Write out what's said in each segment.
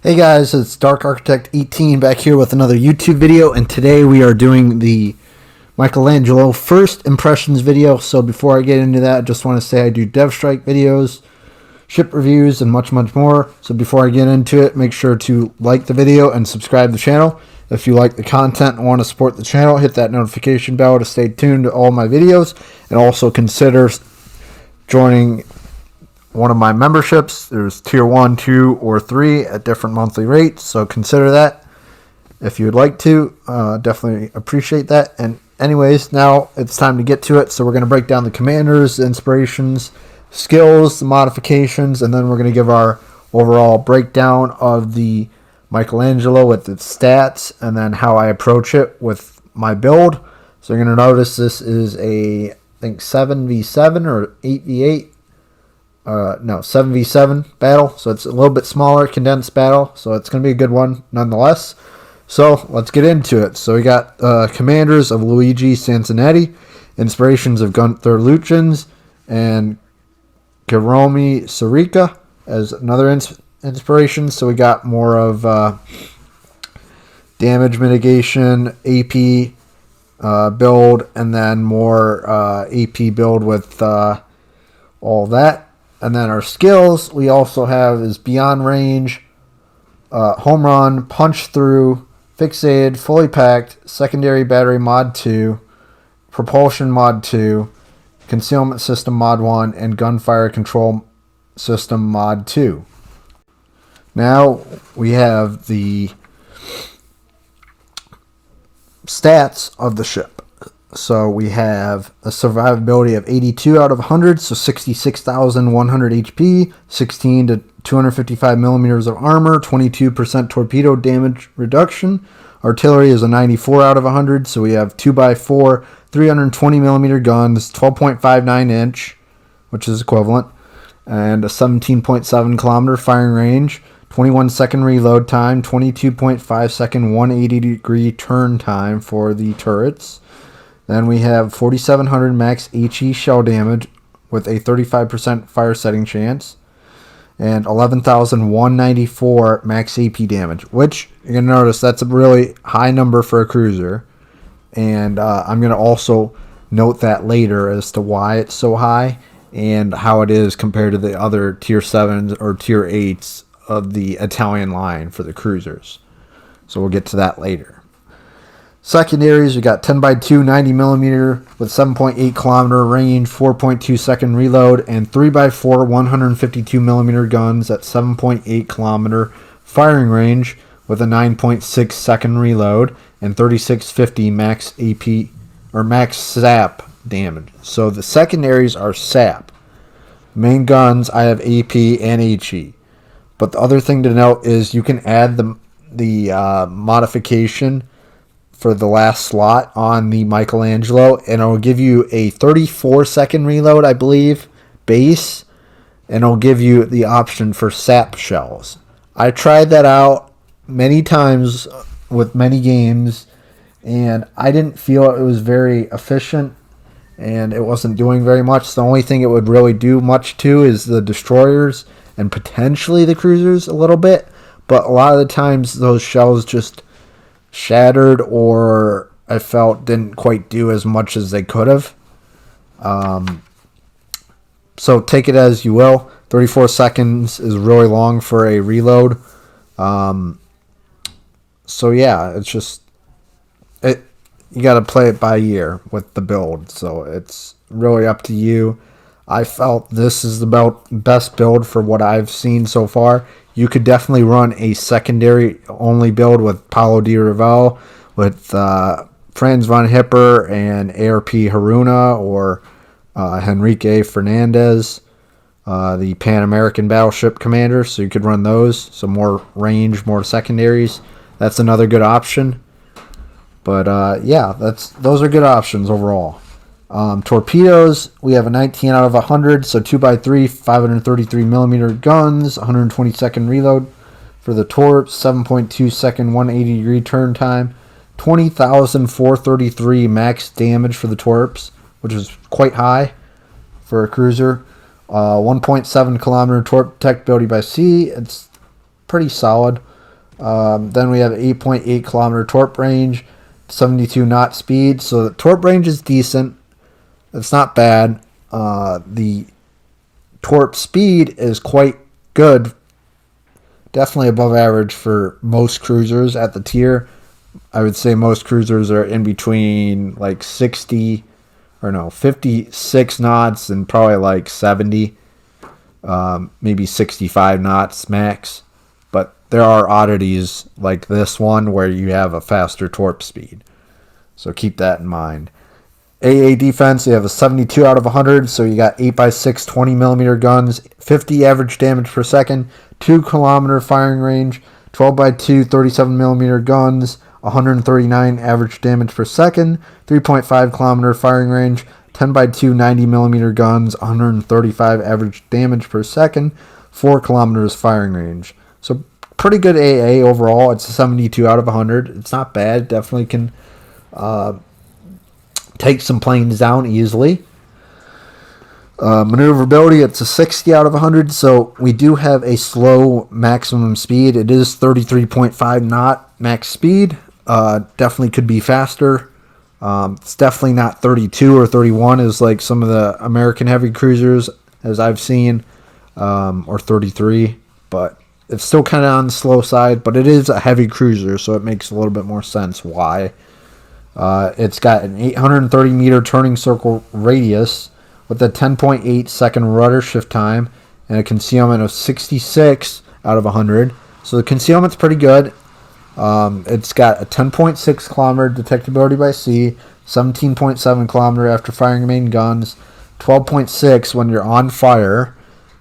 Hey guys, it's Dark Architect 18 back here with another YouTube video, and today we are doing the Michelangelo first impressions video. So before I get into that, I just want to say I do DevStrike videos, ship reviews, and much more. So before I get into it, make sure to like the video and subscribe to the channel. If you like the content and want to support the channel, hit that notification bell to stay tuned to all my videos, and also consider joining one of my memberships. There's tier 1, 2, or 3 at different monthly rates, so consider that if you would like to. Definitely appreciate that. And anyways, now it's time to get to it. So we're going to break down the commanders, the inspirations, skills, the modifications, and then we're going to give our overall breakdown of the Michelangelo with its stats and then how I approach it with my build. So you're going to notice this is a, I think, 7v7 or 8v8. 7v7 battle, so it's a little bit smaller, condensed battle, so it's going to be a good one nonetheless. So let's get into it. So we got commanders of Luigi Sansonetti, inspirations of Gunther Luchins, and Hiromi Sarika as another inspiration. So we got more of damage mitigation, AP build, and then more AP build with all that. And then our skills, we also have is Beyond Range, Home Run, Punch Through, Fixated, Fully Packed, Secondary Battery Mod 2, Propulsion Mod 2, Concealment System Mod 1, and Gunfire Control System Mod 2. Now we have the stats of the ship. So we have a survivability of 82 out of 100, so 66,100 HP, 16 to 255 millimeters of armor, 22% torpedo damage reduction. Artillery is a 94 out of 100, so we have 2x4, 320 millimeter guns, 12.59 inch, which is equivalent, and a 17.7 kilometer firing range, 21 second reload time, 22.5 second 180 degree turn time for the turrets. Then we have 4,700 max HE shell damage with a 35% fire setting chance, and 11,194 max AP damage, which you're going to notice that's a really high number for a cruiser. And I'm going to also note that later as to why it's so high and how it is compared to the other tier 7s or tier 8s of the Italian line for the cruisers. So we'll get to that later. Secondaries, we got 10x2 90mm with 7.8 kilometer range, 4.2 second reload, and 3x4 152mm guns at 7.8 kilometer firing range with a 9.6 second reload and 3650 max AP or max SAP damage. So the secondaries are SAP. Main guns, I have AP and HE. But the other thing to note is you can add the modification for the last slot on the Michelangelo, and it'll give you a 34 second reload, I believe, base, and it'll give you the option for sap shells. I tried that out many times with many games, and I didn't feel it was very efficient, and it wasn't doing very much. The only thing it would really do much to is the destroyers and potentially the cruisers a little bit, but a lot of the times those shells just shattered, or I felt didn't quite do as much as they could have. So take it as you will. 34 seconds is really long for a reload. So yeah, it's just you got to play it by ear with the build. So it's really up to you. I felt this is the best build for what I've seen so far. You could definitely run a secondary only build with Paulo Di Ravel, with Franz von Hipper and ARP Haruna, or Henrique Fernandez, the Pan American battleship commander. So you could run those. So more range, more secondaries. That's another good option. But yeah, those are good options overall. Torpedoes, we have a 19 out of 100, so 2x3, 533mm guns, 120 second reload for the torps, 7.2 second 180 degree turn time, 20,433 max damage for the torps, which is quite high for a cruiser. 1.7 kilometer torp detectability by sea, it's pretty solid. Then we have 8.8 kilometer torp range, 72 knot speed. So the torp range is decent. It's not bad. The torp speed is quite good. Definitely above average for most cruisers at the tier. I would say most cruisers are in between like 56 knots and probably like 70, maybe 65 knots max. But there are oddities like this one where you have a faster torp speed. So keep that in mind. AA defense, you have a 72 out of 100, so you got 8x6 20mm guns, 50 average damage per second, 2 kilometer firing range, 12x2 37mm guns, 139 average damage per second, 3.5 kilometer firing range, 10x2 90mm guns, 135 average damage per second, 4 kilometers firing range. So pretty good AA overall. It's a 72 out of 100. It's not bad. Definitely can take some planes down easily. Maneuverability, it's a 60 out of 100, so we do have a slow maximum speed. It is 33.5 knot max speed. Definitely could be faster. It's definitely not 32 or 31 as like some of the American heavy cruisers as I've seen, or 33, but it's still kind of on the slow side, but it is a heavy cruiser, so it makes a little bit more sense why. It's got an 830 meter turning circle radius with a 10.8 second rudder shift time and a concealment of 66 out of 100. So the concealment's pretty good. It's got a 10.6 kilometer detectability by sea, 17.7 kilometer after firing main guns, 12.6 when you're on fire,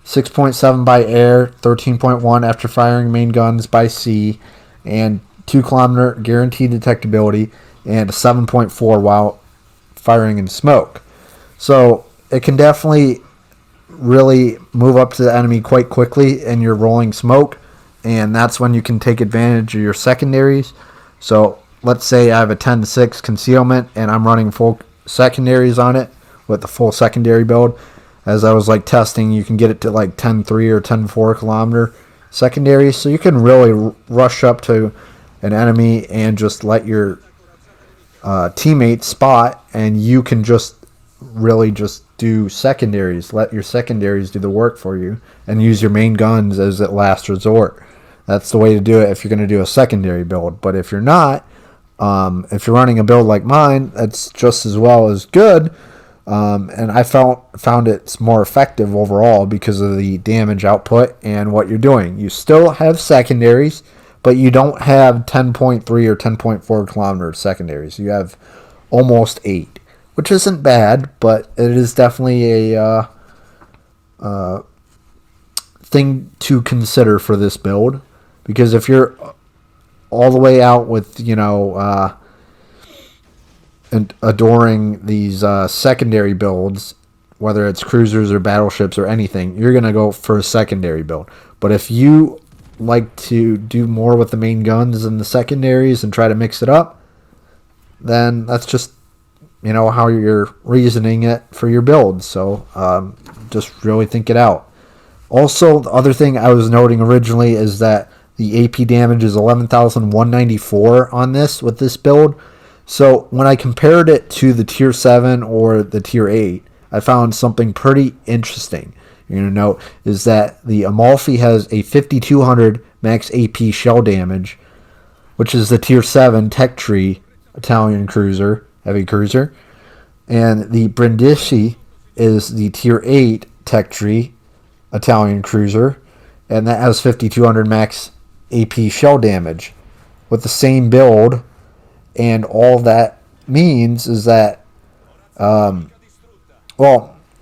6.7 by air, 13.1 after firing main guns by sea, and 2 kilometer guaranteed detectability, and a 7.4 while firing in smoke. So it can definitely really move up to the enemy quite quickly in your rolling smoke, and that's when you can take advantage of your secondaries. So let's say I have a 10-6 concealment and I'm running full secondaries on it with the full secondary build. As I was like testing, you can get it to like 10-3 or 10-4 kilometer secondaries, so you can really rush up to an enemy and just let your teammates spot, and you can just really just do secondaries. Let your secondaries do the work for you and use your main guns as a last resort. That's the way to do it if you're going to do a secondary build. But if you're not, if you're running a build like mine, that's just as well as good. And I found it's more effective overall because of the damage output and what you're doing. You still have secondaries, but you don't have 10.3 or 10.4 kilometer secondaries. You have almost 8, which isn't bad, but it is definitely a thing to consider for this build. Because if you're all the way out with, and adoring these secondary builds, whether it's cruisers or battleships or anything, you're going to go for a secondary build. But if you like to do more with the main guns and the secondaries and try to mix it up, then that's just how you're reasoning it for your build. So just really think it out. Also, the other thing I was noting originally is that the AP damage is 11,194 on this with this build. So when I compared it to the tier 7 or the tier 8, I found something pretty interesting. You're going to note is that the Amalfi has a 5,200 max AP shell damage, which is the tier 7 tech tree Italian cruiser, heavy cruiser. And the Brindisi is the tier 8 tech tree Italian cruiser, and that has 5,200 max AP shell damage with the same build. And all that means is that,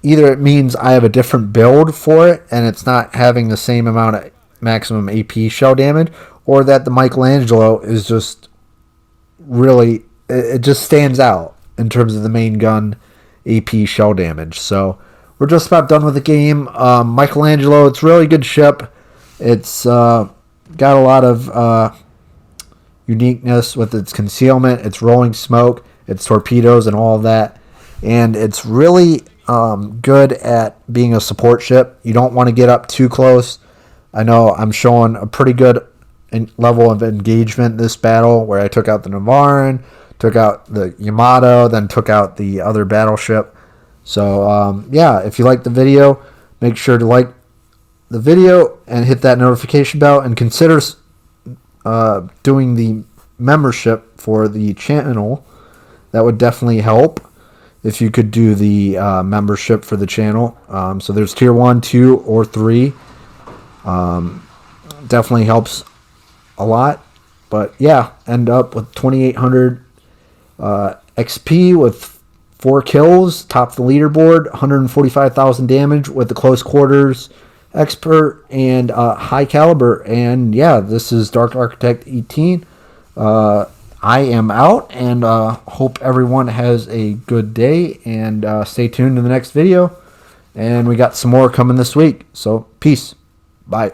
either it means I have a different build for it and it's not having the same amount of maximum AP shell damage, or that the Michelangelo is just really, it just stands out in terms of the main gun AP shell damage. So we're just about done with the game. Michelangelo, it's a really good ship. It's got a lot of uniqueness with its concealment, its rolling smoke, its torpedoes, and all of that. And it's really good at being a support ship. You don't want to get up too close. I know I'm showing a pretty good level of engagement in this battle, where I took out the Navarin, took out the Yamato, then took out the other battleship. So yeah, if you like the video, make sure to like the video and hit that notification bell, and consider doing the membership for the channel. That would definitely help if you could do the membership for the channel. So there's tier 1, 2, or 3. Definitely helps a lot. But yeah, end up with 2,800 XP with 4 kills, top the leaderboard, 145,000 damage with the close quarters expert and high caliber. And yeah, this is Dark Architect 18. I am out, and hope everyone has a good day, and stay tuned to the next video. And we got some more coming this week. So peace. Bye.